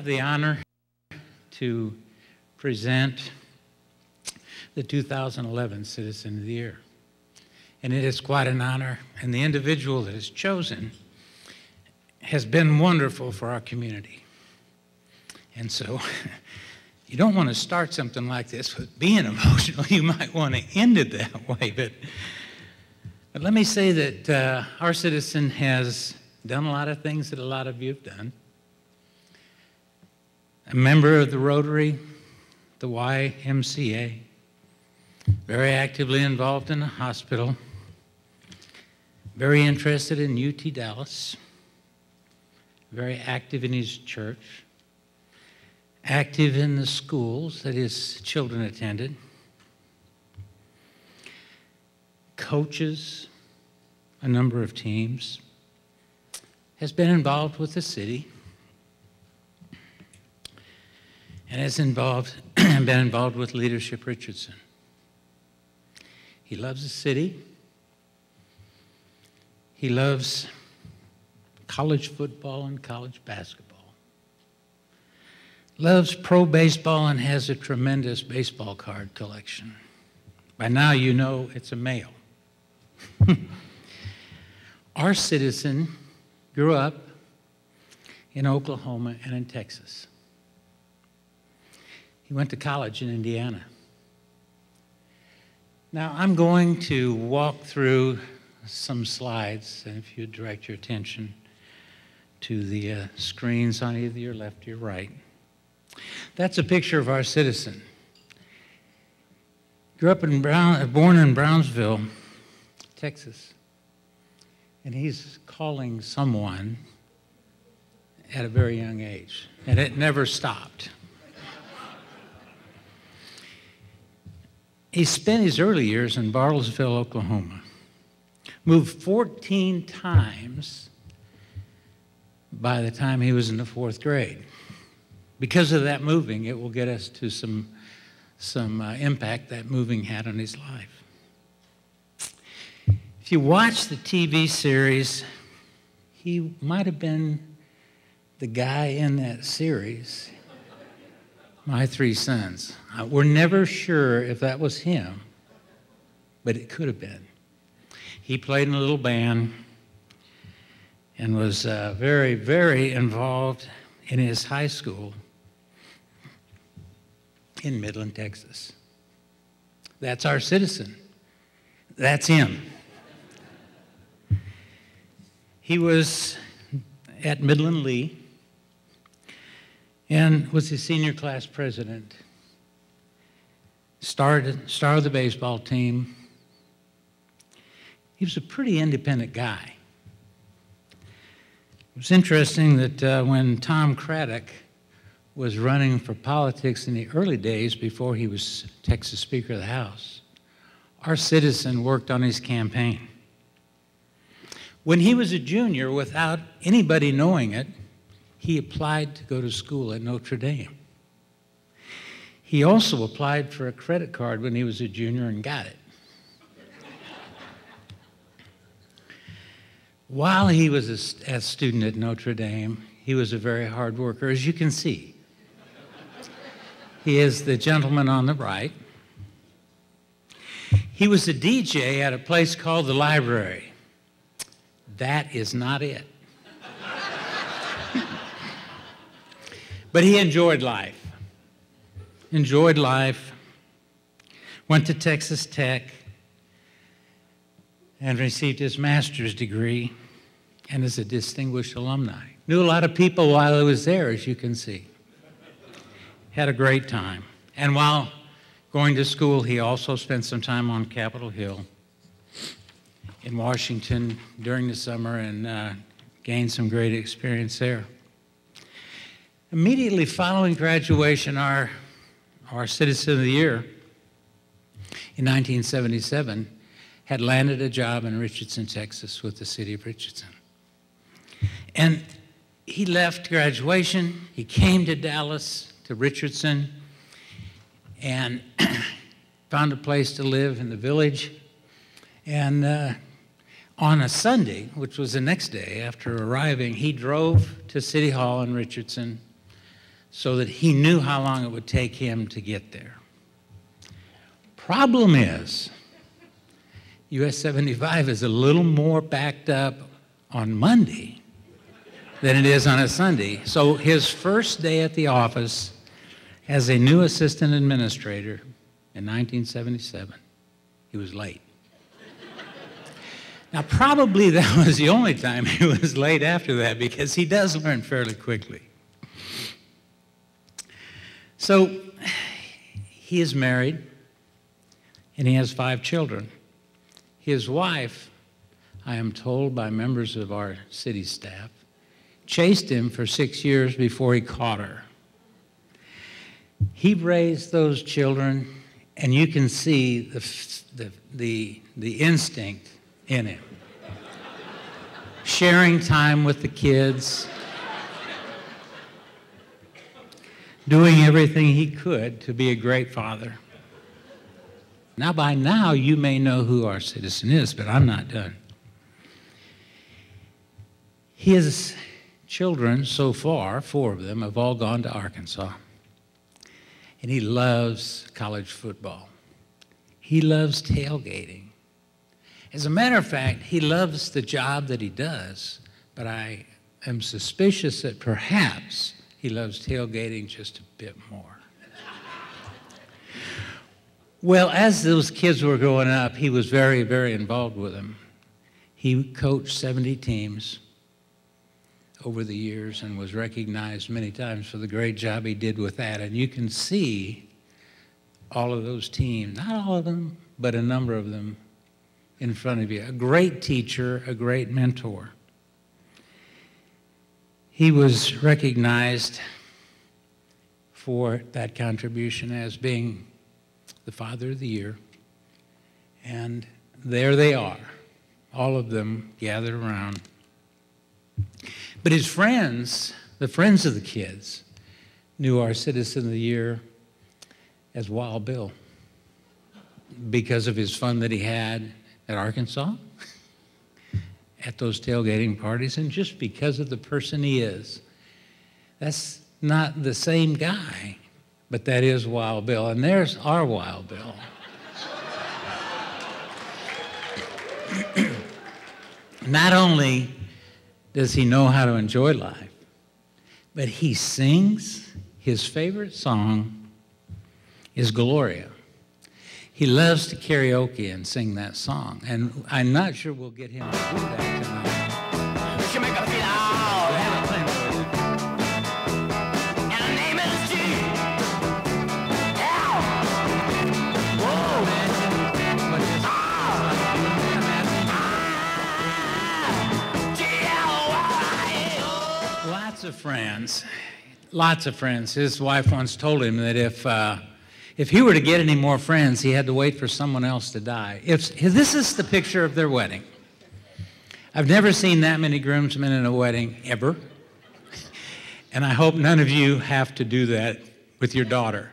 have the honor to present the 2011 Citizen of the Year. And it is quite an honor, and the individual that is chosen has been wonderful for our community. And so you don't want to start something like this with being emotional. You might want to end it that way. But let me say that our citizen has done a lot of things that a lot of you have done. A member of the Rotary, the YMCA, very actively involved in a hospital, very interested in UT Dallas, very active in his church, active in the schools that his children attended, coaches a number of teams, has been involved with the city, and has been involved with Leadership Richardson. He loves the city. He loves college football and college basketball. Loves pro baseball and has a tremendous baseball card collection. By now you know it's a male. Our citizen grew up in Oklahoma and in Texas. He went to college in Indiana. Now, I'm going to walk through some slides, and if you direct your attention to the screens on either your left or your right. That's a picture of our citizen. Grew up born in Brownsville, Texas, and he's calling someone at a very young age, and it never stopped. He spent his early years in Bartlesville, Oklahoma. Moved 14 times by the time he was in the 4th grade. Because of that moving, it will get us to some impact that moving had on his life. If you watch the TV series, he might have been the guy in that series, My Three Sons. We're never sure if that was him, but it could have been. He played in a little band and was very, very involved in his high school in Midland, Texas. That's our citizen. That's him. He was at Midland Lee and was the senior class president. Star of the baseball team. He was a pretty independent guy. It was interesting that when Tom Craddock was running for politics in the early days before he was Texas Speaker of the House, our citizen worked on his campaign. When he was a junior, without anybody knowing it, he applied to go to school at Notre Dame. He also applied for a credit card when he was a junior and got it. While he was a student at Notre Dame, he was a very hard worker, as you can see. He is the gentleman on the right. He was a DJ at a place called the Library. That is not it. But he enjoyed life. Went to Texas Tech and received his master's degree and is a distinguished alumni. Knew a lot of people while he was there, as you can see. Had a great time. And while going to school, he also spent some time on Capitol Hill in Washington during the summer and gained some great experience there. Immediately following graduation, our Citizen of the Year in 1977 had landed a job in Richardson, Texas with the city of Richardson. And he left graduation, he came to Dallas, to Richardson, and found a place to live in the village. And on a Sunday, which was the next day after arriving, he drove to City Hall in Richardson so that he knew how long it would take him to get there. Problem is, US 75 is a little more backed up on Monday than it is on a Sunday. So his first day at the office as a new assistant administrator in 1977, he was late. Now, probably that was the only time he was late after that, because he does learn fairly quickly. So he is married, and he has 5 children. His wife, I am told by members of our city staff, chased him for 6 years before he caught her. He raised those children, and you can see the instinct in him. Sharing time with the kids, doing everything he could to be a great father. Now, by now, you may know who our citizen is, but I'm not done. His children, so far, 4 of them, have all gone to Arkansas. And he loves college football. He loves tailgating. As a matter of fact, he loves the job that he does, but I am suspicious that perhaps he loves tailgating just a bit more. Well, as those kids were growing up, he was very, very involved with them. He coached 70 teams over the years and was recognized many times for the great job he did with that. And you can see all of those teams, not all of them, but a number of them in front of you. A great teacher, a great mentor. He was recognized for that contribution as being the Father of the Year. And there they are, all of them gathered around. But his friends, the friends of the kids, knew our Citizen of the Year as Wild Bill because of his fun that he had at Arkansas, at those tailgating parties, and just because of the person he is. That's not the same guy, but that is Wild Bill, and there's our Wild Bill. Not only does he know how to enjoy life, but he sings. His favorite song is Gloria. He loves to karaoke and sing that song, and I'm not sure we'll get him to do that tonight. She make a feel out. And her name is G. L. Whoa, G-L-Y. Lots of friends. His wife once told him that if he were to get any more friends, he had to wait for someone else to die. This is the picture of their wedding. I've never seen that many groomsmen in a wedding, ever. And I hope none of you have to do that with your daughter.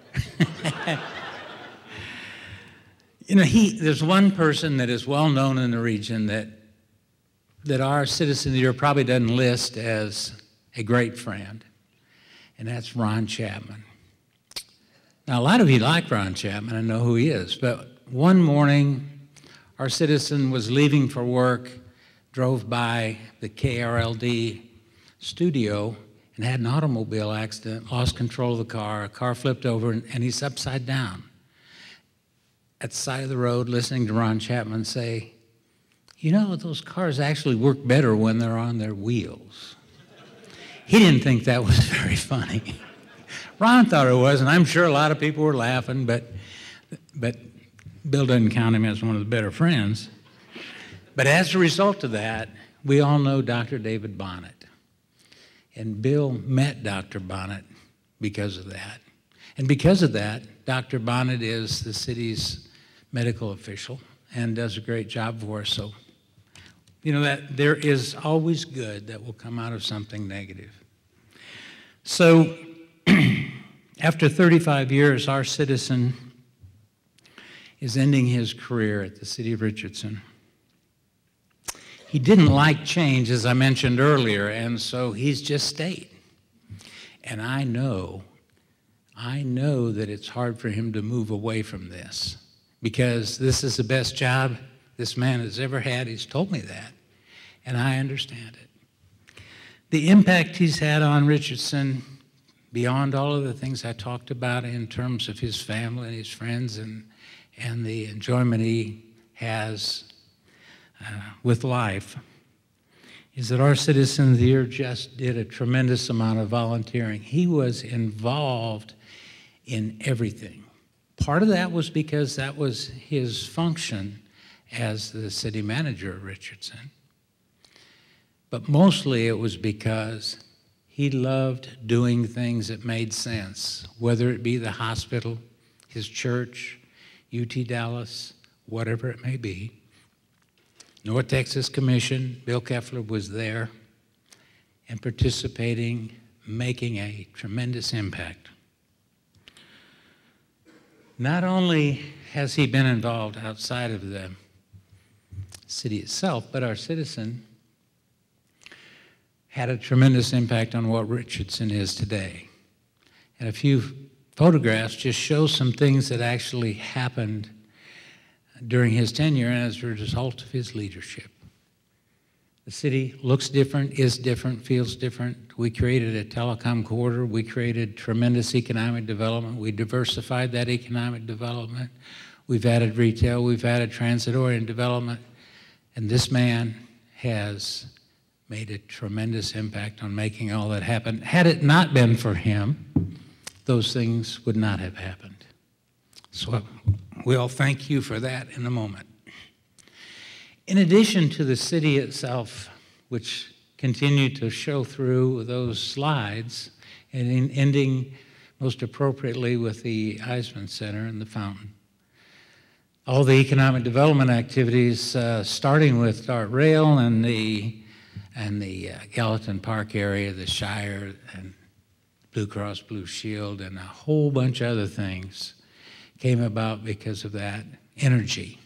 You know, there's one person that is well known in the region that our Citizen of the Year probably doesn't list as a great friend, and that's Ron Chapman. Now, a lot of you like Ron Chapman and know who he is, but one morning, our citizen was leaving for work, drove by the KRLD studio, and had an automobile accident, lost control of the car. A car flipped over, and he's upside down at the side of the road listening to Ron Chapman say, "You know, those cars actually work better when they're on their wheels." He didn't think that was very funny. Ron thought it was, and I'm sure a lot of people were laughing, but Bill doesn't count him as one of the better friends. But as a result of that, we all know Dr. David Bonnet. And Bill met Dr. Bonnet because of that. And because of that, Dr. Bonnet is the city's medical official and does a great job for us. So, you know, that there is always good that will come out of something negative. So, after 35 years, our citizen is ending his career at the city of Richardson. He didn't like change, as I mentioned earlier, and so he's just stayed. And I know that it's hard for him to move away from this, because this is the best job this man has ever had. He's told me that, and I understand it. The impact he's had on Richardson, beyond all of the things I talked about in terms of his family and his friends and the enjoyment he has with life, is that our Citizen of the Year just did a tremendous amount of volunteering. He was involved in everything. Part of that was because that was his function as the city manager of Richardson. But mostly it was because he loved doing things that made sense, whether it be the hospital, his church, UT Dallas, whatever it may be. North Texas Commission, Bill Keffler was there and participating, making a tremendous impact. Not only has he been involved outside of the city itself, but our Citizen had a tremendous impact on what Richardson is today. And a few photographs just show some things that actually happened during his tenure and as a result of his leadership. The city looks different, is different, feels different. We created a telecom corridor. We created tremendous economic development. We diversified that economic development. We've added retail. We've added transit-oriented development. And this man has made a tremendous impact on making all that happen. Had it not been for him, those things would not have happened. So we'll thank you for that in a moment. In addition to the city itself, which continued to show through those slides, and ending most appropriately with the Eisman Center and the fountain, all the economic development activities, starting with Dart Rail and the Gallatin Park area, the Shire, and Blue Cross Blue Shield, and a whole bunch of other things came about because of that energy.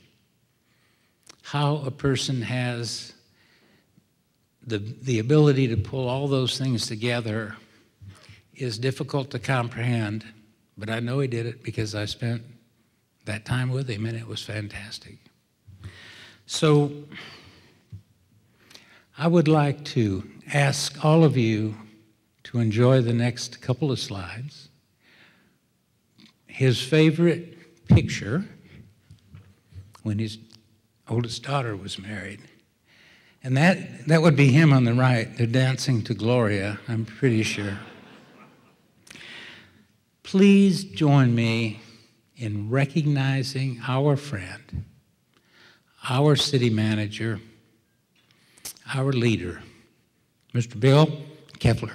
How a person has the ability to pull all those things together is difficult to comprehend, but I know he did it because I spent that time with him, and it was fantastic. So I would like to ask all of you to enjoy the next couple of slides. His favorite picture when his oldest daughter was married. And that would be him on the right. They're dancing to Gloria, I'm pretty sure. Please join me in recognizing our friend, our city manager, our leader, Mr. Bill Keffler.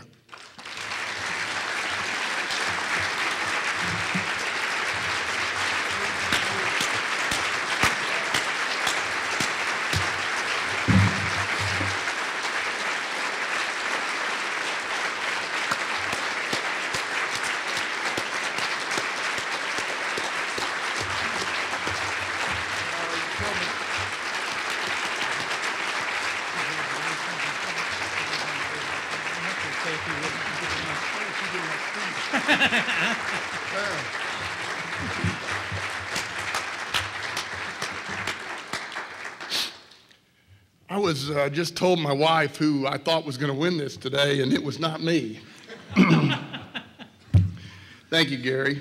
I was just told my wife who I thought was going to win this today, and it was not me. Thank you, Gary.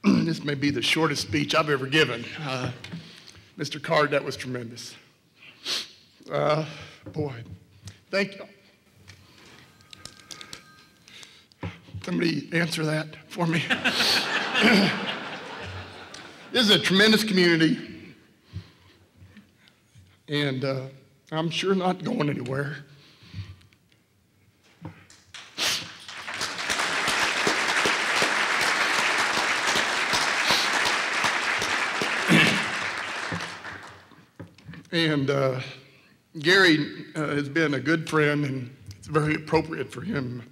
This may be the shortest speech I've ever given. Mr. Card, that was tremendous. Boy, thank you. Somebody answer that for me. This is a tremendous community, and I'm sure not going anywhere. And Gary has been a good friend, and it's very appropriate for him